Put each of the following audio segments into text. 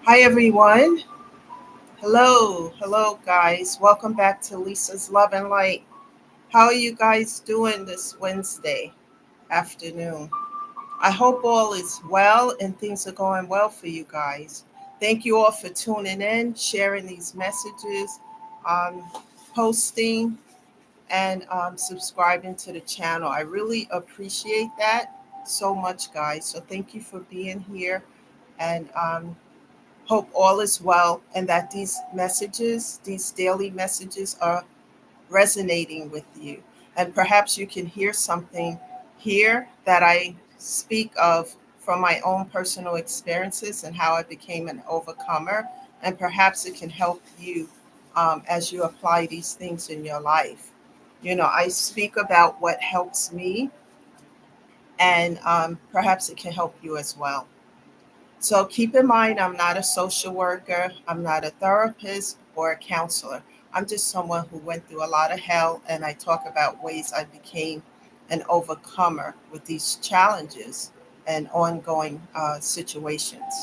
Hi, everyone. Hello, guys. Welcome back to Lisa's Love and Light. How are you guys doing this Wednesday afternoon? I hope all is well and things are going well for you guys. Thank you all for tuning in, sharing these messages, um, posting, and subscribing to the channel. I really appreciate that so much, guys. So, thank you for being here. And hope all is well and that these messages, these daily messages, are resonating with you. And perhaps you can hear something here that I speak of from my own personal experiences and how I became an overcomer. And perhaps it can help you as you apply these things in your life. I speak about what helps me, and perhaps it can help you as well. So keep in mind, I'm not a social worker, I'm not a therapist or a counselor. I'm just someone who went through a lot of hell, and I talk about ways I became an overcomer with these challenges and ongoing situations.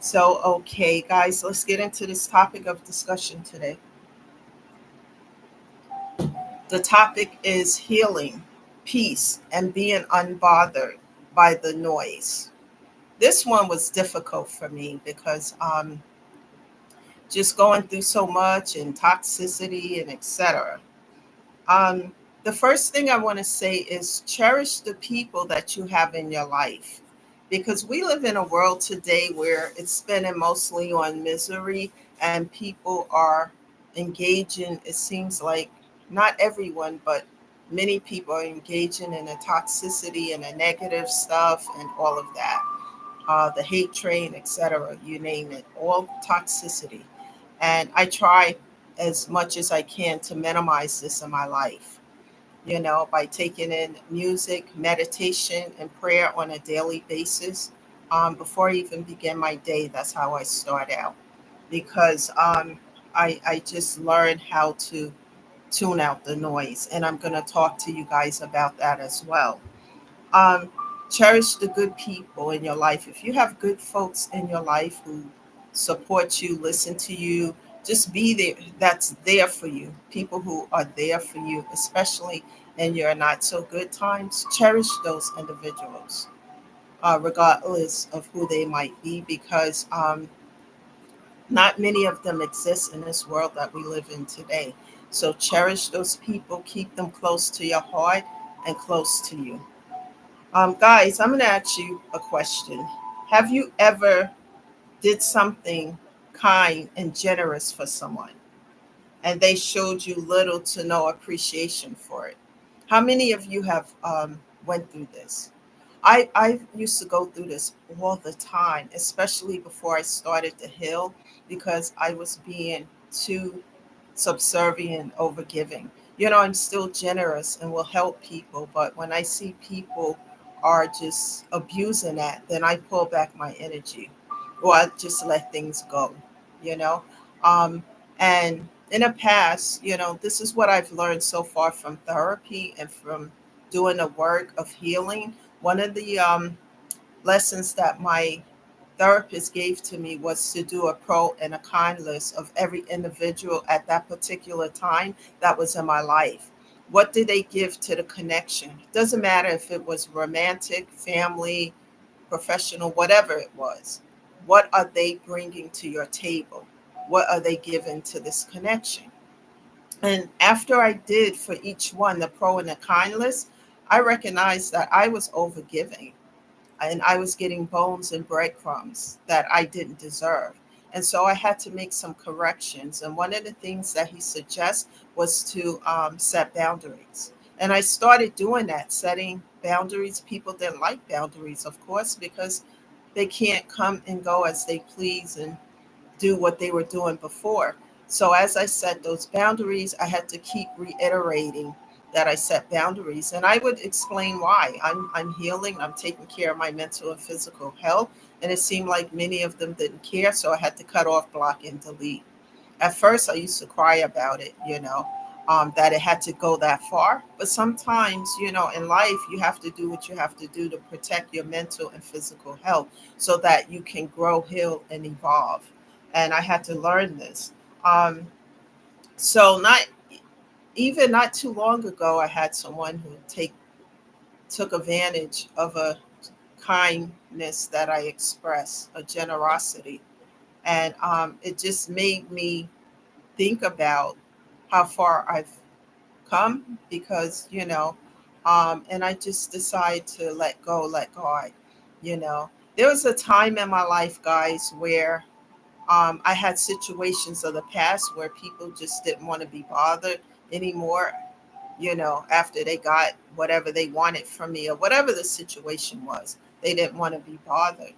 So, okay, guys, let's get into this topic of discussion today. The topic is healing, peace, and being unbothered by the noise. This one was difficult for me because just going through so much and toxicity and etc. Um, the first thing I want to say is cherish the people that you have in your life, because we live in a world today where it's spending mostly on misery, and people are engaging, it seems like not everyone, but many people are engaging in the toxicity and the negative stuff and all of that, the hate train, etc., you name it, all toxicity. And I try as much as I can to minimize this in my life, by taking in music, meditation, and prayer on a daily basis. Before I even begin my day, that's how I start out, because I just learned how to tune out the noise. And I'm going to talk to you guys about that as well. um, Cherish the good people in your life. If you have good folks in your life who support you, listen to you, just be there. That's there for you. People who are there for you, especially in your not so good times. Cherish those individuals, regardless of who they might be, because not many of them exist in this world that we live in today. So cherish those people, keep them close to your heart and close to you. Guys, I'm going to ask you a question. Have you ever did something kind and generous for someone, and they showed you little to no appreciation for it? How many of you have went through this? I used to go through this all the time, especially before I started to heal, because I was being too subservient, overgiving. I'm still generous and will help people, but when I see people are just abusing that, then I pull back my energy, or I just let things go, you know. Um, and in the past, this is what I've learned so far from therapy and from doing the work of healing. One of the lessons that my therapist gave to me was to do a pro and a con list of every individual at that particular time that was in my life. What did they give to the connection? Doesn't matter if it was romantic, family, professional, whatever it was. What are they bringing to your table? What are they giving to this connection? And after I did for each one the pro and the con list, I recognized that I was overgiving, and I was getting bones and breadcrumbs that I didn't deserve. And so I had to make some corrections. And one of the things that he suggests was to set boundaries. And I started doing that, setting boundaries. People didn't like boundaries, of course, because they can't come and go as they please and do what they were doing before. So as I set those boundaries, I had to keep reiterating that I set boundaries, and I would explain why. I'm healing, I'm taking care of my mental and physical health, and it seemed like many of them didn't care, so I had to cut off, block, and delete. At first, I used to cry about it, that it had to go that far. But sometimes, in life, you have to do what you have to do to protect your mental and physical health so that you can grow, heal, and evolve. And I had to learn this. Um, so not too long ago, I had someone who took advantage of a kindness that I expressed, a generosity, and it just made me think about how far I've come because and I just decide to let God. you know there was a time in my life, guys, where I had situations of the past where people just didn't want to be bothered anymore, after they got whatever they wanted from me or whatever the situation was. They didn't want to be bothered.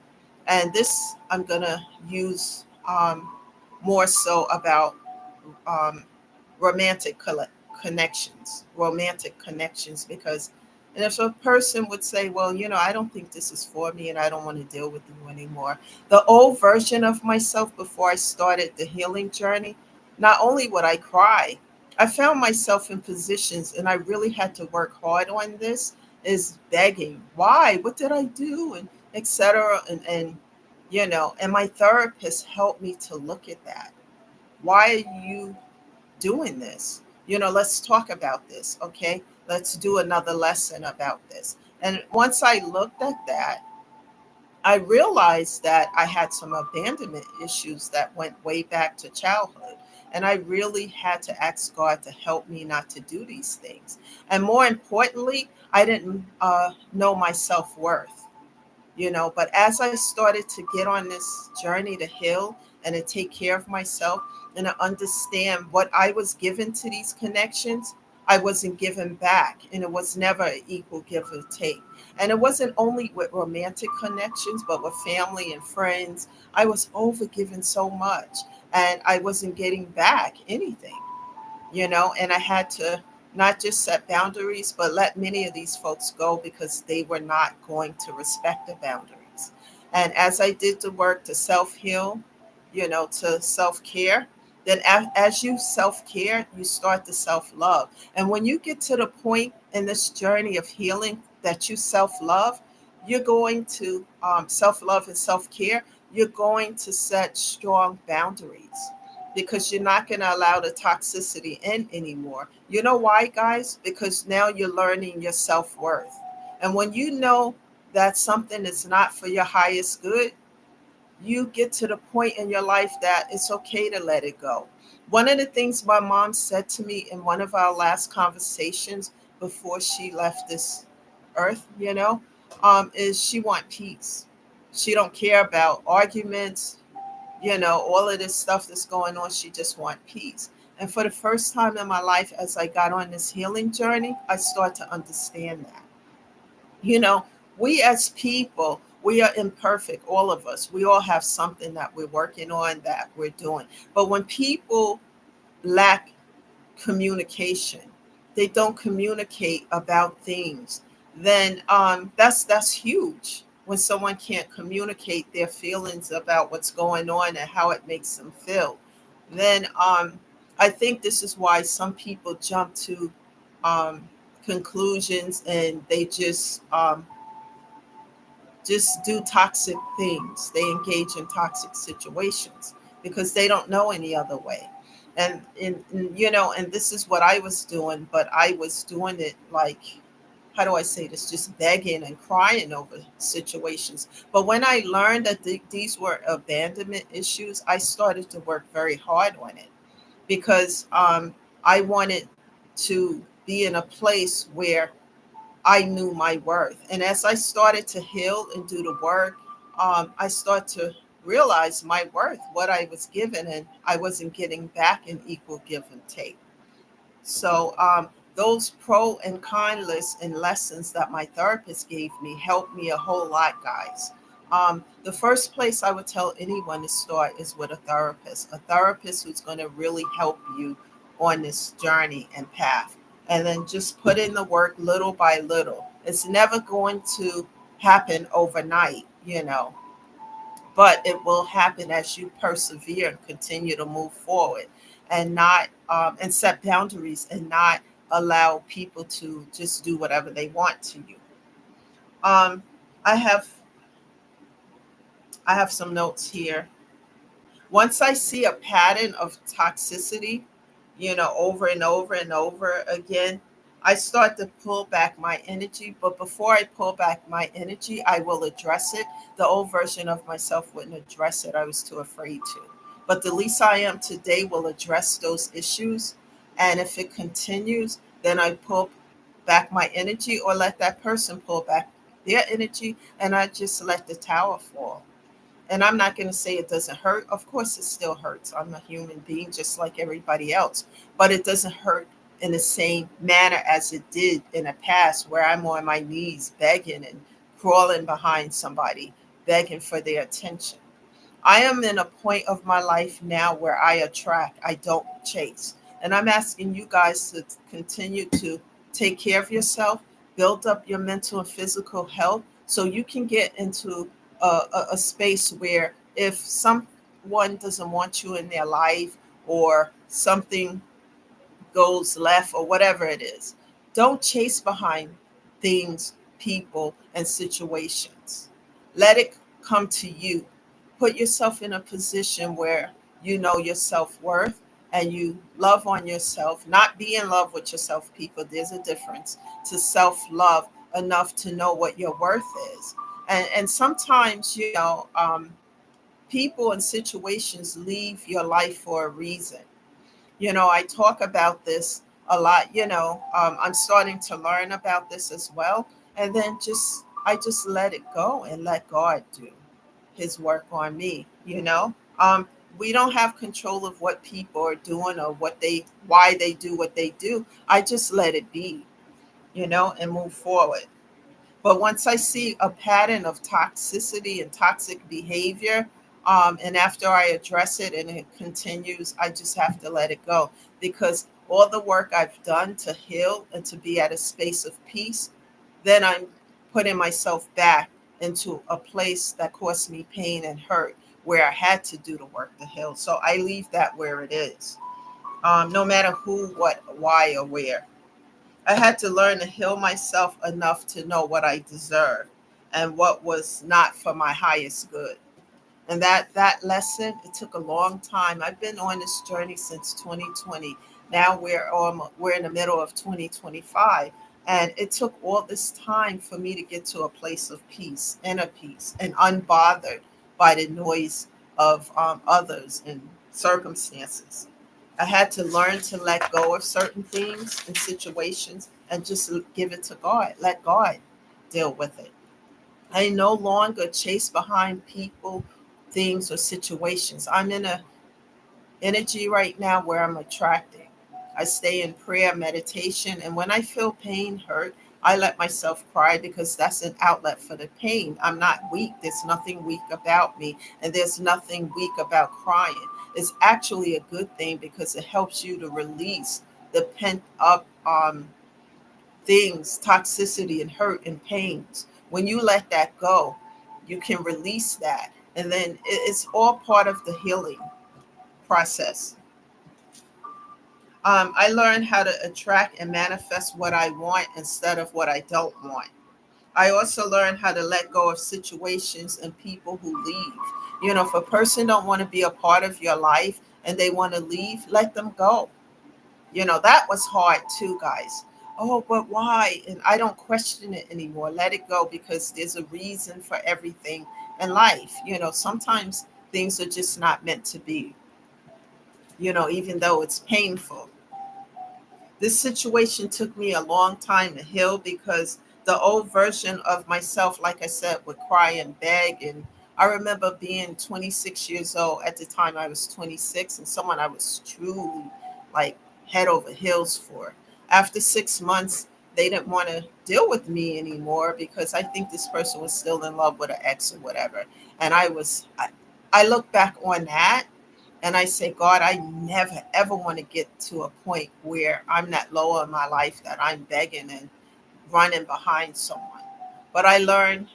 And this I'm going to use more so about um, romantic connections, because and if a person would say, well, I don't think this is for me and I don't want to deal with you anymore. The old version of myself before I started the healing journey, not only would I cry, I found myself in positions, and I really had to work hard on this, is begging, why, what did I do, and etc. And my therapist helped me to look at that. Why are you doing this? Let's talk about this, okay? Let's do another lesson about this. And once I looked at that, I realized that I had some abandonment issues that went way back to childhood. And I really had to ask God to help me not to do these things. And more importantly, I didn't know my self worth. But as I started to get on this journey to heal and to take care of myself and to understand what I was given to these connections, I wasn't given back, and it was never an equal give or take. And it wasn't only with romantic connections, but with family and friends. I was overgiven so much, and I wasn't getting back anything. And I had to not just set boundaries, but let many of these folks go because they were not going to respect the boundaries. And as I did the work to self heal, to self care, then as you self care, you start to self love. And when you get to the point in this journey of healing that you self love, you're going to self love and self care, you're going to set strong boundaries because you're not going to allow the toxicity in anymore. You know why, guys? Because now you're learning your self worth. And when you know that something is not for your highest good, you get to the point in your life that it's okay to let it go. One of the things my mom said to me in one of our last conversations before she left this earth, is she want peace. She don't care about arguments, all of this stuff that's going on. She just want peace. And for the first time in my life, as I got on this healing journey, I start to understand that. You know, we as people, we are imperfect, all of us. We all have something that we're working on, that we're doing. But when people lack communication, they don't communicate about things, then that's huge. When someone can't communicate their feelings about what's going on and how it makes them feel, then I think this is why some people jump to um, conclusions, and they just do toxic things. They engage in toxic situations because they don't know any other way. And this is what I was doing, but I was doing it like, how do I say this? Just begging and crying over situations. But when I learned that these were abandonment issues, I started to work very hard on it because I wanted to be in a place where I knew my worth. And as I started to heal and do the work, I started to realize my worth, what I was given, and I wasn't getting back in equal give and take. So those pro and con lists and lessons that my therapist gave me helped me a whole lot, guys. The first place I would tell anyone to start is with a therapist who's going to really help you on this journey and path. And then just put in the work little by little. It's never going to happen overnight, but it will happen as you persevere and continue to move forward. and not and set boundaries and not allow people to just do whatever they want to you. Um, I have I have some notes here. Once I see a pattern of toxicity, over and over and over again, I start to pull back my energy. But before I pull back my energy, I will address it. The old version of myself wouldn't address it. I was too afraid to. But the least I am today will address those issues. And if it continues, then I pull back my energy or let that person pull back their energy and I just let the tower fall. And I'm not going to say it doesn't hurt. Of course, it still hurts. I'm a human being just like everybody else, but it doesn't hurt in the same manner as it did in the past, where I'm on my knees begging and crawling behind somebody, begging for their attention. I am in a point of my life now where I attract, I don't chase. And I'm asking you guys to continue to take care of yourself, build up your mental and physical health so you can get into a space where if someone doesn't want you in their life or something goes left or whatever it is. Don't chase behind things, people, and situations. Let it come to you. Put yourself in a position where you know your self worth and you love on yourself. Not be in love with yourself, people. There's a difference to self love enough to know what your worth is. And sometimes, people and situations leave your life for a reason. I talk about this a lot. I'm starting to learn about this as well. And then I just let it go and let God do his work on me, we don't have control of what people are doing or why they do what they do. I just let it be, and move forward. But once I see a pattern of toxicity and toxic behavior, and after I address it and it continues, I just have to let it go because all the work I've done to heal and to be at a space of peace, then I'm putting myself back into a place that caused me pain and hurt where I had to do the work to heal. So I leave that where it is, no matter who, what, why, or where. I had to learn to heal myself enough to know what I deserve and what was not for my highest good. And that lesson, it took a long time. I've been on this journey since 2020. Now we're in the middle of 2025, and it took all this time for me to get to a place of peace, inner peace, and unbothered by the noise of others and circumstances. I had to learn to let go of certain things and situations and just give it to God. Let God deal with it. I no longer chase behind people, things, or situations. I'm in a energy right now where I'm attracting. I stay in prayer, meditation, and when I feel pain, hurt, I let myself cry because that's an outlet for the pain. I'm not weak. There's nothing weak about me, and there's nothing weak about crying. It's actually a good thing because it helps you to release the pent up things, toxicity, and hurt and pains. When you let that go, you can release that, and then it's all part of the healing process. I learned how to attract and manifest what I want instead of what I don't want. I also learned how to let go of situations and people who leave. If a person don't want to be a part of your life and they want to leave, let them go. That was hard too, guys. Oh, but why? And I don't question it anymore. Let it go because there's a reason for everything in life. Sometimes things are just not meant to be, even though it's painful. This situation took me a long time to heal because the old version of myself, like I said, would cry and beg. And I remember being 26 years old. At the time, I was 26, and someone I was truly like head over heels for. After 6 months, they didn't want to deal with me anymore because I think this person was still in love with an ex or whatever. And I look back on that and I say, God, I never ever want to get to a point where I'm that low in my life that I'm begging and running behind someone. But I learned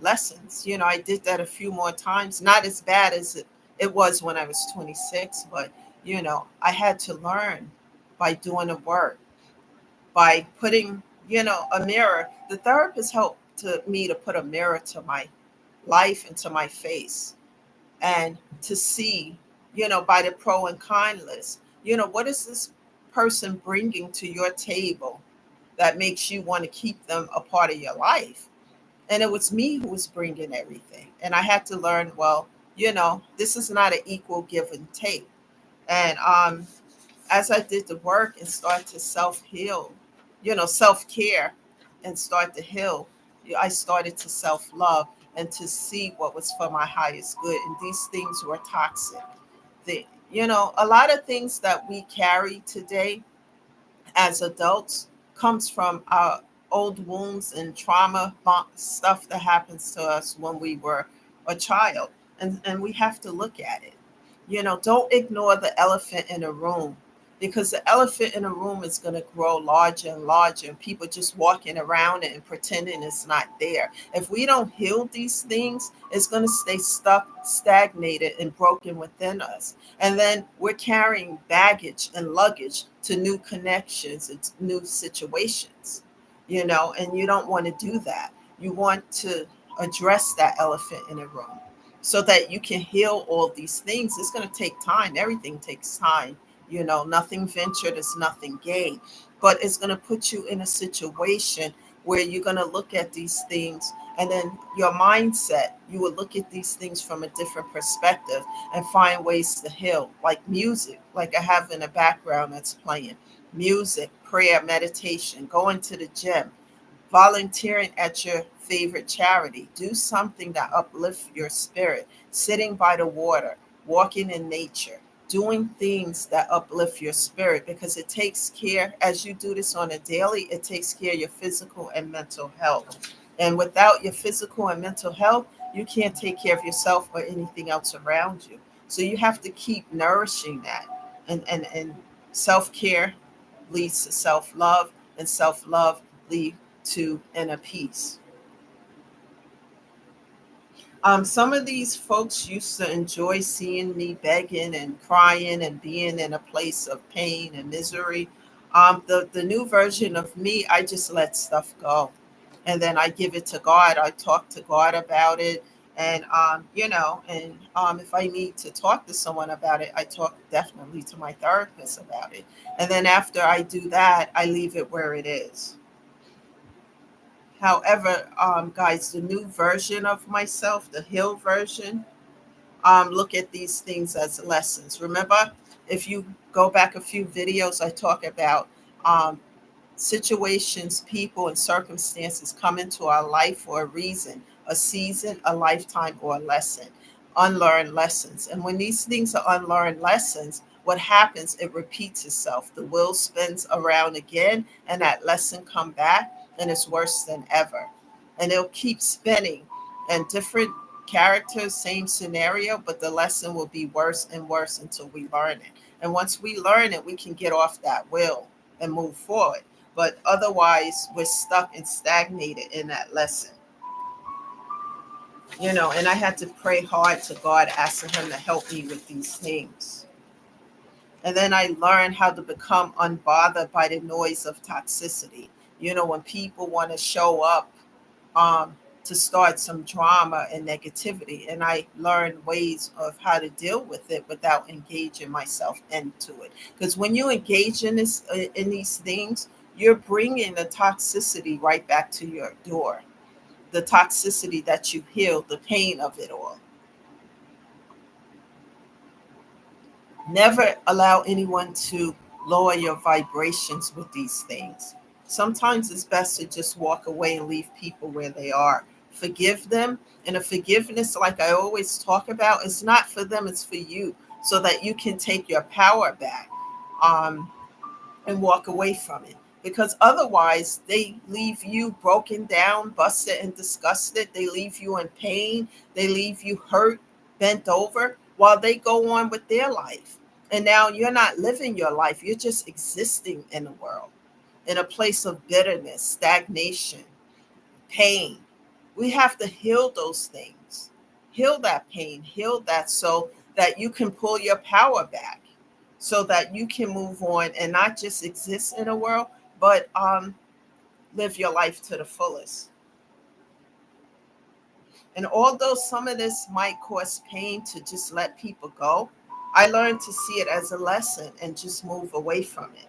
lessons. I did that a few more times, not as bad as it was when I was 26, but I had to learn by doing the work, by putting, a mirror. The therapist helped to me to put a mirror to my life and to my face, and to see, by the pro and con list, what is this person bringing to your table that makes you want to keep them a part of your life? And it was me who was bringing everything. And I had to learn, well, this is not an equal give and take. And as I did the work and started to self heal, self care, and start to heal, I started to self love and to see what was for my highest good. And these things were toxic. A lot of things that we carry today as adults comes from our old wounds and trauma stuff that happens to us when we were a child. And we have to look at it. Don't ignore the elephant in the room, because the elephant in the room is going to grow larger and larger, and people just walking around it and pretending it's not there. If we don't heal these things, it's going to stay stuck, stagnated, and broken within us. And then we're carrying baggage and luggage to new connections and new situations, and you don't want to do that. You want to address that elephant in the room so that you can heal all these things. It's going to take time. Everything takes time. Nothing ventured is nothing gained. But it's going to put you in a situation where you're going to look at these things, and then your mindset, you will look at these things from a different perspective and find ways to heal, like music, like I have in the background that's playing. Music, prayer, meditation, going to the gym, volunteering at your favorite charity. Do something that uplifts your spirit. Sitting by the water, walking in nature, doing things that uplift your spirit, because it takes care, as you do this on a daily, it takes care of your physical and mental health. And without your physical and mental health, you can't take care of yourself or anything else around you. So you have to keep nourishing that. And self-care leads to self-love, and self-love leads to inner peace. Some of these folks used to enjoy seeing me begging and crying and being in a place of pain and misery. The new version of me, I just let stuff go, and then I give it to God. I talk to God about it, and if I need to talk to someone about it, I talk definitely to my therapist about it. And then after I do that, I leave it where it is. However, guys, the new version of myself, the Hill version, look at these things as lessons. Remember, if you go back a few videos, I talk about um, situations, people, and circumstances come into our life for a reason, a season, a lifetime, or a lesson. Unlearned lessons. And when these things are unlearned lessons, what happens? It repeats itself. The wheel spins around again, and that lesson come back, and it's worse than ever. And it'll keep spinning, and different characters, same scenario, but the lesson will be worse and worse until we learn it. And once we learn it, we can get off that wheel and move forward. But otherwise, we're stuck and stagnated in that lesson. And I had to pray hard to God, asking Him to help me with these things. And then I learned how to become unbothered by the noise of toxicity. When people want to show up um, to start some drama and negativity, and I learned ways of how to deal with it without engaging myself into it. Because when you engage in these things, you're bringing the toxicity right back to your door. The toxicity that you healed, the pain of it all. Never allow anyone to lower your vibrations with these things. Sometimes it's best to just walk away and leave people where they are. Forgive them. And a forgiveness, like I always talk about, is not for them, it's for you, so that you can take your power back. Um, and walk away from it. Because otherwise, they leave you broken down, busted, and disgusted. They leave you in pain. They leave you hurt, bent over, while they go on with their life. And now you're not living your life, you're just existing in the world in a place of bitterness, stagnation, pain. We have to heal those things. Heal that pain, heal that, so that you can pull your power back, so that you can move on and not just exist in a world, but live your life to the fullest. And although some of this might cause pain to just let people go, I learned to see it as a lesson and just move away from it.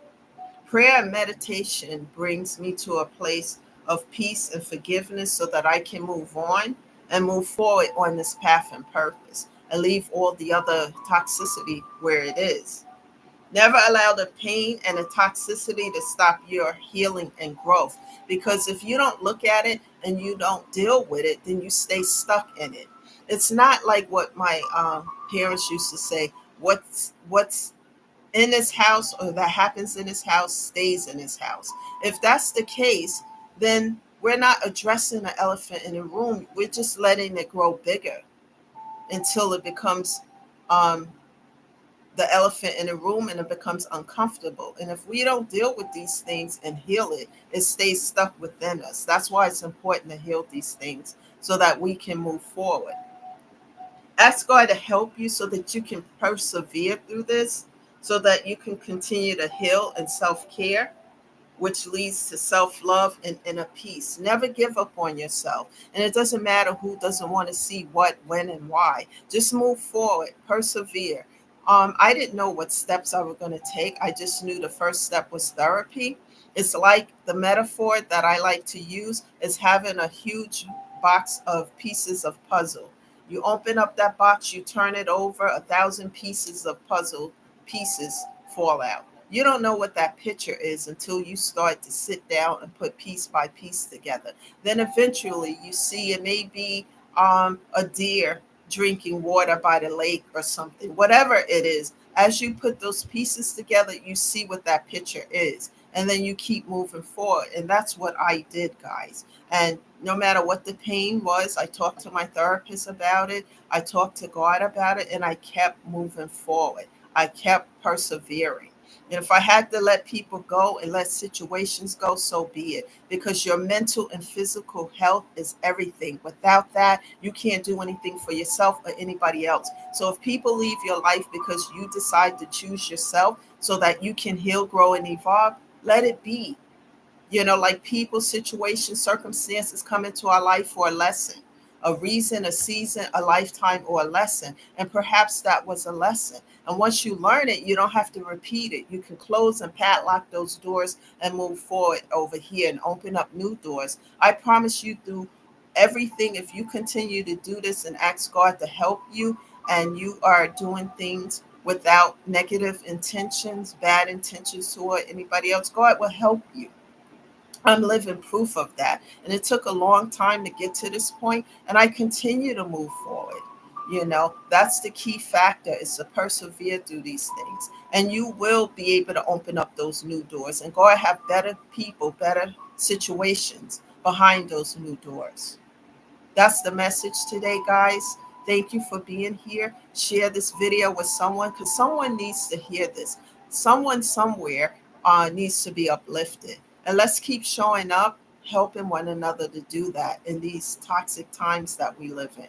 Prayer and meditation brings me to a place of peace and forgiveness so that I can move on and move forward on this path and purpose and leave all the other toxicity where it is. Never allow the pain and the toxicity to stop your healing and growth. Because if you don't look at it and you don't deal with it, then you stay stuck in it. It's not like what my parents used to say: what's in this house or that happens in this house stays in this house. If that's the case, then we're not addressing the elephant in the room. We're just letting it grow bigger until it becomes um, the elephant in the room and it becomes uncomfortable. And if we don't deal with these things and heal it, it stays stuck within us. That's why it's important to heal these things so that we can move forward. Ask God to help you so that you can persevere through this, so that you can continue to heal and self care, which leads to self love and inner peace. Never give up on yourself. And it doesn't matter who doesn't want to see what, when, and why. Just move forward, persevere. I didn't know what steps I was going to take. I just knew the first step was therapy. It's like the metaphor that I like to use is having a huge box of pieces of puzzle. You open up that box, you turn it over, 1,000 pieces of puzzle pieces fall out. You don't know what that picture is until you start to sit down and put piece by piece together. Then eventually you see it may be a deer drinking water by the lake or something, whatever it is. As you put those pieces together, you see what that picture is. And then you keep moving forward. And that's what I did, guys. And no matter what the pain was, I talked to my therapist about it. I talked to God about it, and I kept moving forward. I kept persevering. And if I had to let people go and let situations go, so be it. Because your mental and physical health is everything. Without that, you can't do anything for yourself or anybody else. So if people leave your life because you decide to choose yourself so that you can heal, grow, and evolve, let it be. Like people, situations, circumstances come into our life for a lesson, a reason, a season, a lifetime, or a lesson. And perhaps that was a lesson. And once you learn it, you don't have to repeat it. You can close and padlock those doors and move forward over here and open up new doors. I promise you, through everything, if you continue to do this and ask God to help you, and you are doing things without negative intentions, bad intentions toward anybody else, God will help you. I'm living proof of that. And it took a long time to get to this point, and I continue to move forward. That's the key factor, is to persevere through these things. And you will be able to open up those new doors and go and have better people, better situations behind those new doors. That's the message today, guys. Thank you for being here. Share this video with someone, because someone needs to hear this. Someone somewhere needs to be uplifted. And let's keep showing up, helping one another to do that in these toxic times that we live in.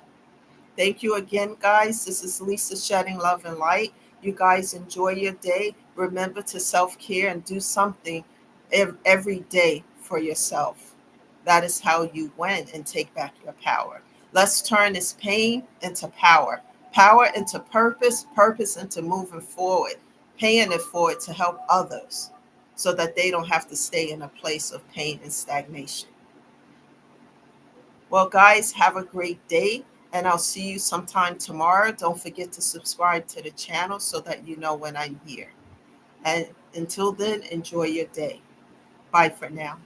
Thank you again, guys. This is Lisa, shedding love and light. You guys enjoy your day. Remember to self-care and do something every day for yourself. That is how you win and take back your power. Let's turn this pain into power, power into purpose, purpose into moving forward, paying it forward to help others so that they don't have to stay in a place of pain and stagnation. Well, guys, have a great day, and I'll see you sometime tomorrow. Don't forget to subscribe to the channel so that you know when I'm here. And until then, enjoy your day. Bye for now.